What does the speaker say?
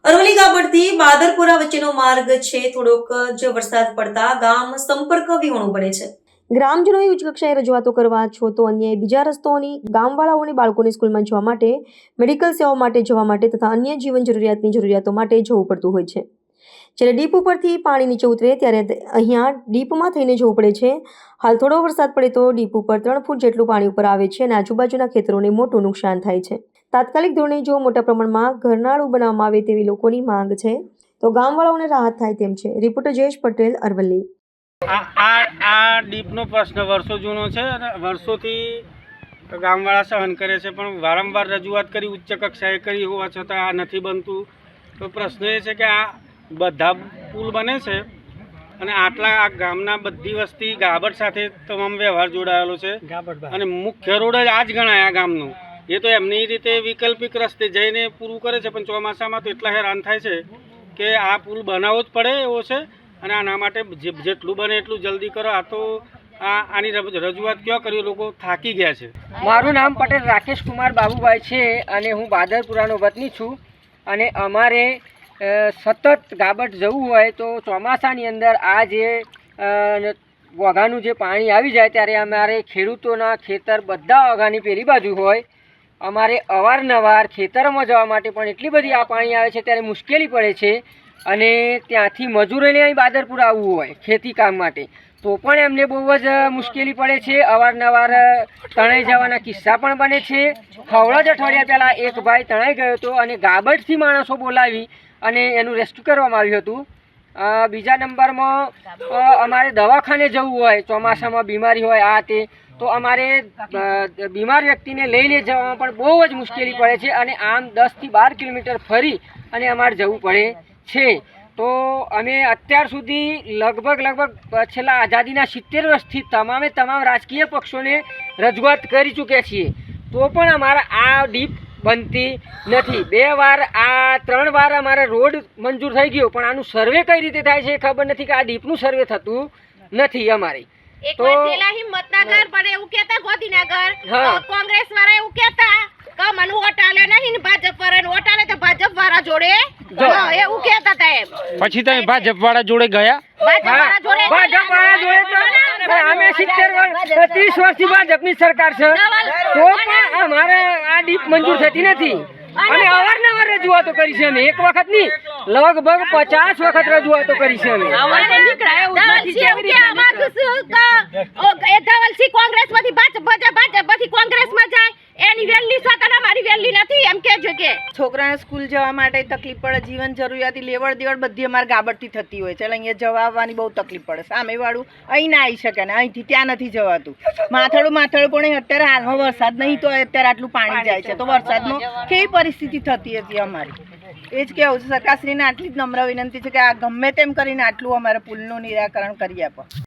અરવલ્લી ગામડથી બાદરપુરા વચ્ચેનો માર્ગ છે. થોડોક જ વરસાદ પડતા ગામ સંપર્ક વિહોણું બને છે. ગ્રામજનોએ ઉચ્ચ કક્ષાએ રજૂઆતો કરવા છો તો અન્ય બીજા રસ્તાઓની ગામવાળાઓને બાળકોને સ્કૂલમાં જવા માટે, મેડિકલ સેવાઓ માટે જવા માટે તથા અન્ય જીવન જરૂરિયાતો માટે જવું પડતું હોય છે. જ્યારે ડીપ ઉપરથી પાણી નીચે ઉતરે ત્યારે અહીંયા ડીપમાં થઈને જવું પડે છે. હાલ થોડો વરસાદ પડે તો ડીપ ઉપર 3 ફૂટ જેટલું પાણી ઉપર આવે છે અને આજુબાજુના ખેતરોને મોટું નુકસાન થાય છે. તાત્કાલિક ધોરણે જો મોટા પ્રમાણમાં ઘરનાળું બનાવવામાં આવે તેવી લોકોની માંગ છે તો ગામવાળાઓને રાહત થાય તેમ છે. રિપોર્ટર જયેશ પટેલ, અરવલ્લી. આ ડીપનો પ્રશ્ન વર્ષો જૂનો છે અને વર્ષોથી ગામવાળા સહન કરે છે, પણ વારંવાર રજૂઆત કરી, ઉચ્ચ કક્ષાએ કરી હોવા છતાં આ નથી બનતું. તો પ્રશ્ન એ છે કે આ બધા પુલ બને છે અને આ ગામના બધી વસ્તી ગાબડ સાથે તમામ વ્યવહાર જોડાયેલો છે અને મુખ્ય રોડ જ આ જ ગણાય આ ગામનું. એ તો એમની રીતે વૈકલ્પિક રસ્તે જઈને પૂરું કરે છે, પણ ચોમાસામાં તો એટલા હેરાન થાય છે કે આ પુલ બનાવવો જ પડે એવો છે અને આના માટે જેટલું બને એટલું જલ્દી કરો. આ તો આની રજૂઆત ક્યાં કરી, લોકો થાકી ગયા છે. મારું નામ પટેલ રાકેશ કુમાર બાબુભાઈ છે અને હું બાદરપુરાનો વતની છું. અને અમારે સતત ગાબટ જવું હોય તો ચોમાસાની અંદર આ જે વઘાનું જે પાણી આવી જાય ત્યારે અમારે ખેડૂતોના ખેતર બધા વઘાની પેલી બાજુ હોય. અમારે અવારનવાર ખેતરમાં જવા માટે પણ એટલી બધી આ પાણી આવે છે ત્યારે મુશ્કેલી પડે છે. અને ત્યાંથી મજૂરોને અહીં બાદરપુરા આવવું હોય ખેતી કામ માટે તો પણ એમને બહુ જ મુશ્કેલી પડે છે. અવારનવાર તણાઈ જવાના કિસ્સા પણ બને છે. હવળા જ અઠવાડિયા પહેલાં એક ભાઈ તણાઈ ગયો હતો અને ગાબડથી માણસો બોલાવી અને એનું રેસ્ક્યુ કરવામાં આવ્યું હતું. બીજા નંબરમાં અમારે દવાખાને જવું હોય, ચોમાસામાં બીમારી હોય આ તે, તો અમારે બીમાર વ્યક્તિને લઈને જવામાં પણ બહુ જ મુશ્કેલી પડે છે અને આમ 10 થી 12 કિલોમીટર ફરી અને અમારે જવું પડે છે. તો અમે અત્યાર સુધી લગભગ છેલ્લા આઝાદીના 70 વર્ષથી તમામ રાજકીય પક્ષોને રજૂઆત કરી ચૂક્યા છીએ, તો પણ અમારા આ ડીપ બનતી નથી. 2 વાર 3 વાર અમારે રોડ મંજૂર થઈ ગયો, પણ આનું સર્વે કઈ રીતે થાય છે ખબર નથી કે આ ડીપનું સર્વે થતું નથી અમારે. એક વાર છેલ્લા હિંમતનગર પણ એવું કહેતા, ગોધીનગર કોંગ્રેસ વાળા એવું કહેતા કે મને વોટ આલે નહીં, ભાજપ વાળા વોટ આલે તો ભાજપ વાળા જોડે એવું કહેતા હતા. એમ પછી તમે ભાજપ વાળા જોડે ગયા? ભાજપ વાળા જોડે તો અમે 30 વર્ષથી ભાજપની સરકાર છે, તો પણ અમારે આ ડીપ મંજૂર થતી નથી. અને અવારનવાર રજૂઆતો કરી છે અમે, એક વખત નહીં લગભગ 50 વખત રજૂઆતો કરી છે અમે. કોંગ્રેસ માંથી ભાજપ કોંગ્રેસમાં જાય એની વેલ્યુ સાથે મારી વેલ્યુ નથી એમ કહેજો કે છોકરાને સ્કૂલ જવા માટે તકલીફ પડે, જીવન જરૂરિયાતી લેવડ દેવડ બધી અમારે ગાબડથી થતી હોય છે એટલે અહીંયા જવા આવવાની બહુ તકલીફ પડે. સામેવાળું અહીં ના આવી શકે ને અહીંથી ત્યાં નથી જવાતું. માથાળું પણ અત્યારે હાલમાં વરસાદ નહીં તો અત્યારે આટલું પાણી જાય છે, તો વરસાદમાં કેવી પરિસ્થિતિ થતી હતી અમારી. એ જ કહેવું છે સરકારશ્રીને આટલી જ નમ્ર વિનંતી છે કે આ ગમે તેમ કરીને આટલું અમારે પુલનું નિરાકરણ કરી આપો.